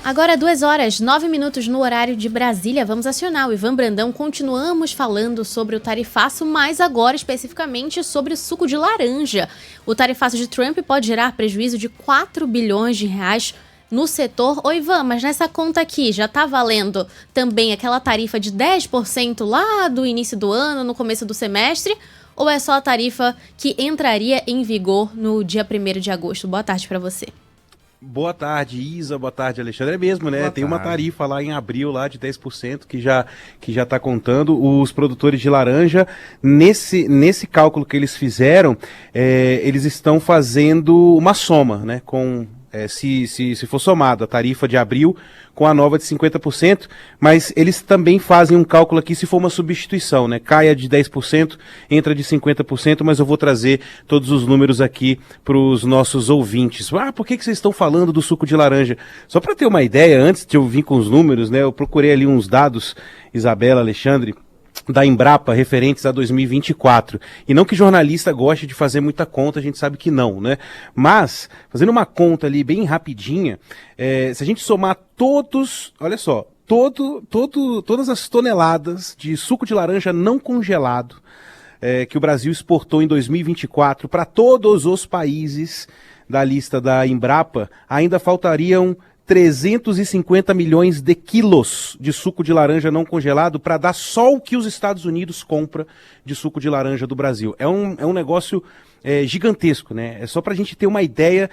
Agora 2h09 no horário de Brasília. Vamos acionar o Ivan Brandão. Continuamos falando sobre o tarifaço, mas agora especificamente sobre o suco de laranja. O tarifaço de Trump pode gerar prejuízo de 4 bilhões de reais no setor. Ô Ivan, mas nessa conta aqui já tá valendo também aquela tarifa de 10% lá do início do ano, no começo do semestre? Ou é só a tarifa que entraria em vigor no dia 1º de agosto? Boa tarde para você. Boa tarde, Isa. Boa tarde, Alexandre. É mesmo, né? Tem uma tarifa lá em abril lá de 10% que já tá contando. Os produtores de laranja, nesse cálculo que eles fizeram, eles estão fazendo uma soma, né? Se for somado a tarifa de abril com a nova de 50%, mas eles também fazem um cálculo aqui se for uma substituição, né? Caia de 10%, entra de 50%, mas eu vou trazer todos os números aqui para os nossos ouvintes. Por que vocês estão falando do suco de laranja? Só para ter uma ideia, antes de eu vir com os números, né? Eu procurei ali uns dados, Isabela, Alexandre, da Embrapa referentes a 2024. E não que jornalista goste de fazer muita conta, a gente sabe que não, né? Mas, fazendo uma conta ali bem rapidinha, se a gente somar todos, olha só, todas as toneladas de suco de laranja não congelado que o Brasil exportou em 2024 para todos os países da lista da Embrapa, ainda faltariam 350 milhões de quilos de suco de laranja não congelado para dar só o que os Estados Unidos compra de suco de laranja do Brasil. É um negócio gigantesco, né? É só para a gente ter uma ideia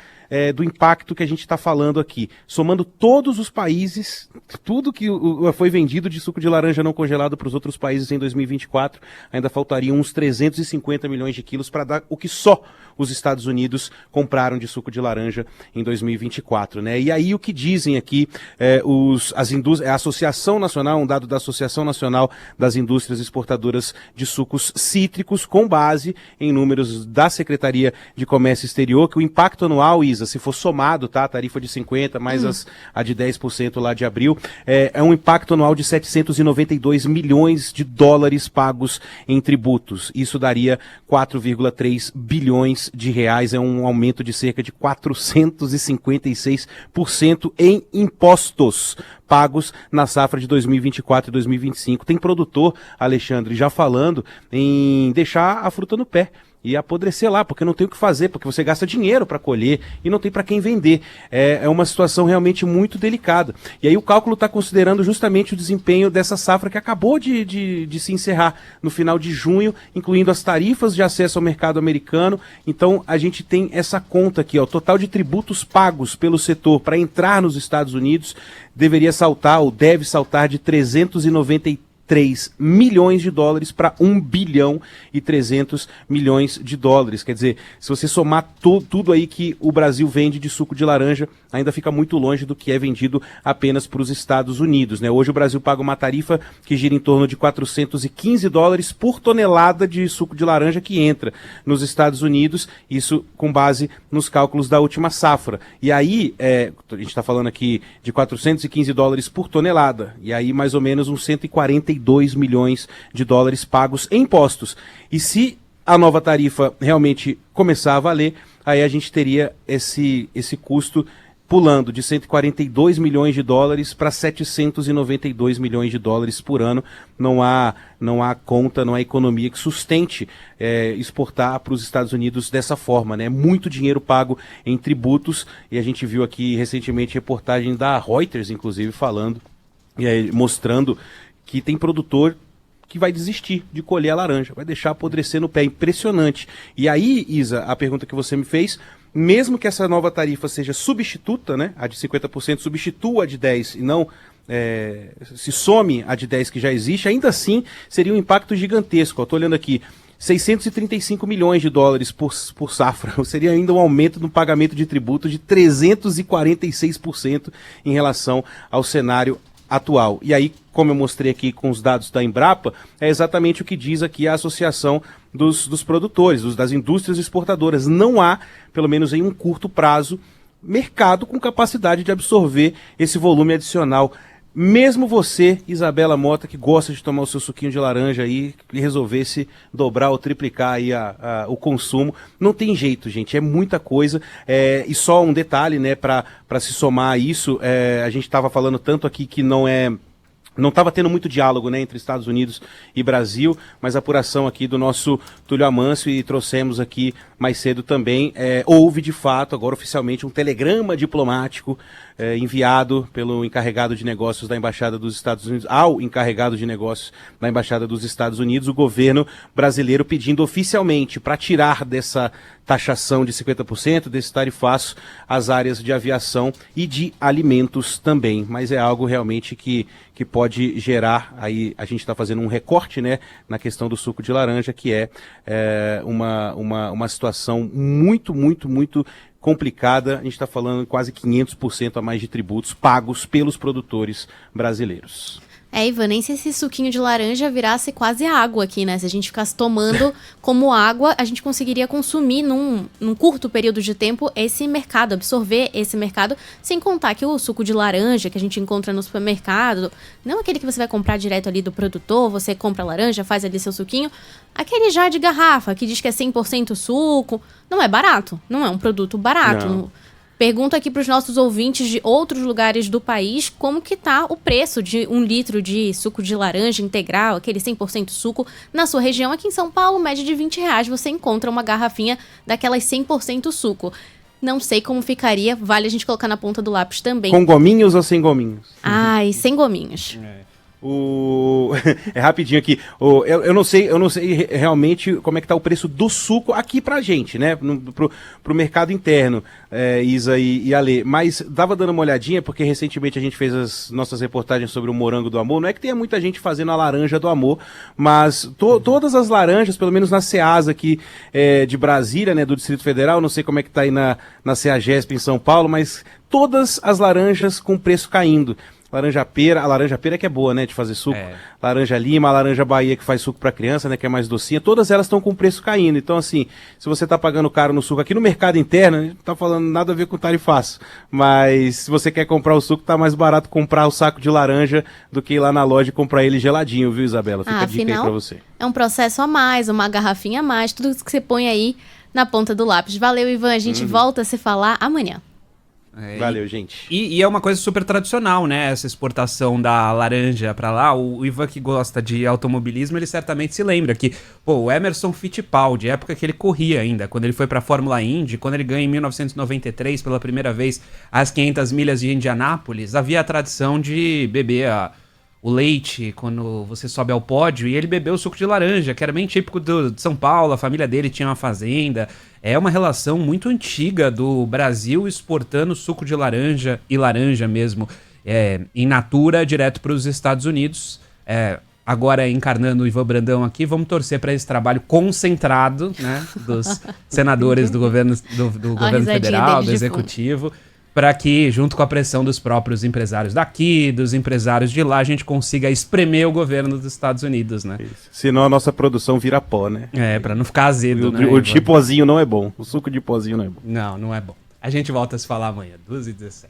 do impacto que a gente está falando aqui. Somando todos os países, tudo que foi vendido de suco de laranja não congelado para os outros países em 2024, ainda faltariam uns 350 milhões de quilos para dar o que só os Estados Unidos compraram de suco de laranja em 2024, né? E aí o que dizem aqui a Associação Nacional, um dado da Associação Nacional das Indústrias Exportadoras de Sucos Cítricos, com base em números da Secretaria de Comércio Exterior, que o impacto anual, Isa, se for somado, tá, a tarifa de 50% mais a de 10% lá de abril, é um impacto anual de 792 milhões de dólares pagos em tributos. Isso daria 4,3 bilhões de reais, é um aumento de cerca de 456% em impostos pagos na safra de 2024 e 2025. Tem produtor, Alexandre, já falando em deixar a fruta no pé e apodrecer lá, porque não tem o que fazer, porque você gasta dinheiro para colher e não tem para quem vender. É uma situação realmente muito delicada. E aí o cálculo está considerando justamente o desempenho dessa safra que acabou de se encerrar no final de junho, incluindo as tarifas de acesso ao mercado americano. Então a gente tem essa conta aqui, o total de tributos pagos pelo setor para entrar nos Estados Unidos deveria saltar, ou deve saltar, de 393 milhões de dólares para 1 bilhão e 300 milhões de dólares. Quer dizer, se você somar tudo aí que o Brasil vende de suco de laranja, ainda fica muito longe do que é vendido apenas para os Estados Unidos, né? Hoje o Brasil paga uma tarifa que gira em torno de 415 dólares por tonelada de suco de laranja que entra nos Estados Unidos, isso com base nos cálculos da última safra. E aí, a gente está falando aqui de 415 dólares por tonelada, e aí mais ou menos uns 142 milhões de dólares pagos em impostos. E se a nova tarifa realmente começar a valer, aí a gente teria esse custo pulando de 142 milhões de dólares para 792 milhões de dólares por ano. Não há conta, não há economia que sustente exportar para os Estados Unidos dessa forma, né? Muito dinheiro pago em tributos, e a gente viu aqui recentemente reportagem da Reuters, inclusive, falando, mostrando que tem produtor que vai desistir de colher a laranja, vai deixar apodrecer no pé. Impressionante. E aí, Isa, a pergunta que você me fez, mesmo que essa nova tarifa seja substituta, né, a de 50% substitua a de 10% e não se some a de 10% que já existe, ainda assim seria um impacto gigantesco. Eu estou olhando aqui, 635 milhões de dólares por safra, seria ainda um aumento no pagamento de tributo de 346% em relação ao cenário atual. E aí, como eu mostrei aqui com os dados da Embrapa, é exatamente o que diz aqui a Associação dos Produtores, das Indústrias Exportadoras. Não há, pelo menos em um curto prazo, mercado com capacidade de absorver esse volume adicional. mesmo você, Isabela Mota, que gosta de tomar o seu suquinho de laranja aí, e resolvesse dobrar ou triplicar aí o consumo, não tem jeito, gente, é muita coisa. E só um detalhe, né, para se somar a isso, a gente estava falando tanto aqui que não estava tendo muito diálogo, né, entre Estados Unidos e Brasil, mas a apuração aqui do nosso Túlio Amâncio, e trouxemos aqui mais cedo também, houve de fato, agora oficialmente, um telegrama diplomático enviado pelo encarregado de negócios da Embaixada dos Estados Unidos, ao encarregado de negócios da Embaixada dos Estados Unidos, o governo brasileiro pedindo oficialmente para tirar dessa taxação de 50%, desse tarifaço, as áreas de aviação e de alimentos também, mas é algo realmente que pode gerar, aí a gente está fazendo um recorte, né, na questão do suco de laranja, que uma situação muito, muito, muito complicada. A gente está falando quase 500% a mais de tributos pagos pelos produtores brasileiros. Ivan, nem se esse suquinho de laranja virasse quase água aqui, né? Se a gente ficasse tomando como água, a gente conseguiria consumir num curto período de tempo esse mercado, absorver esse mercado, sem contar que o suco de laranja que a gente encontra no supermercado, não aquele que você vai comprar direto ali do produtor, você compra a laranja, faz ali seu suquinho, aquele já de garrafa, que diz que é 100% suco, não é barato, não é um produto barato. Não. Pergunto aqui para os nossos ouvintes de outros lugares do país como que tá o preço de 1 litro de suco de laranja integral, aquele 100% suco, na sua região. Aqui em São Paulo, média de R$20, você encontra uma garrafinha daquelas 100% suco. Não sei como ficaria, vale a gente colocar na ponta do lápis também. Com gominhos ou sem gominhos? Ai, sem gominhos. É rapidinho aqui. Eu não sei realmente como é que tá o preço do suco aqui pra gente, né? Pro mercado interno, Isa e Ale. Mas dava dando uma olhadinha, porque recentemente a gente fez as nossas reportagens sobre o morango do amor. Não é que tenha muita gente fazendo a laranja do amor, mas todas as laranjas, pelo menos na Ceasa aqui de Brasília, né? Do Distrito Federal, não sei como é que tá aí na Ceagesp em São Paulo, mas todas as laranjas com preço caindo. A laranja pera que é boa, né, de fazer suco. Laranja lima, a laranja Bahia que faz suco para criança, né, que é mais docinha. Todas elas estão com o preço caindo. Então, assim, se você tá pagando caro no suco aqui no mercado interno, a gente não tá falando nada a ver com tarifaço. Mas se você quer comprar o suco, tá mais barato comprar o saco de laranja do que ir lá na loja e comprar ele geladinho, viu, Isabela? Fica a dica aí pra você. É um processo a mais, uma garrafinha a mais, tudo que você põe aí na ponta do lápis. Valeu, Ivan. A gente volta a se falar amanhã. Valeu, gente. E é uma coisa super tradicional, né? Essa exportação da laranja pra lá. O Ivan, que gosta de automobilismo, ele certamente se lembra que, o Emerson Fittipaldi, época que ele corria ainda, quando ele foi pra Fórmula Indy, quando ele ganha em 1993 pela primeira vez as 500 milhas de Indianápolis, havia a tradição de beber o leite quando você sobe ao pódio, e ele bebeu o suco de laranja, que era bem típico de São Paulo. A família dele tinha uma fazenda. É uma relação muito antiga do Brasil exportando suco de laranja, e laranja mesmo, in natura, direto para os Estados Unidos. Agora, encarnando o Ivan Brandão aqui, vamos torcer para esse trabalho concentrado, né, dos senadores do governo federal, do executivo, para que, junto com a pressão dos próprios empresários daqui, dos empresários de lá, a gente consiga espremer o governo dos Estados Unidos, né? Isso. Senão a nossa produção vira pó, né? Para não ficar azedo, né? O de pozinho não é bom. O suco de pozinho não é bom. Não é bom. A gente volta a se falar amanhã, 2h17.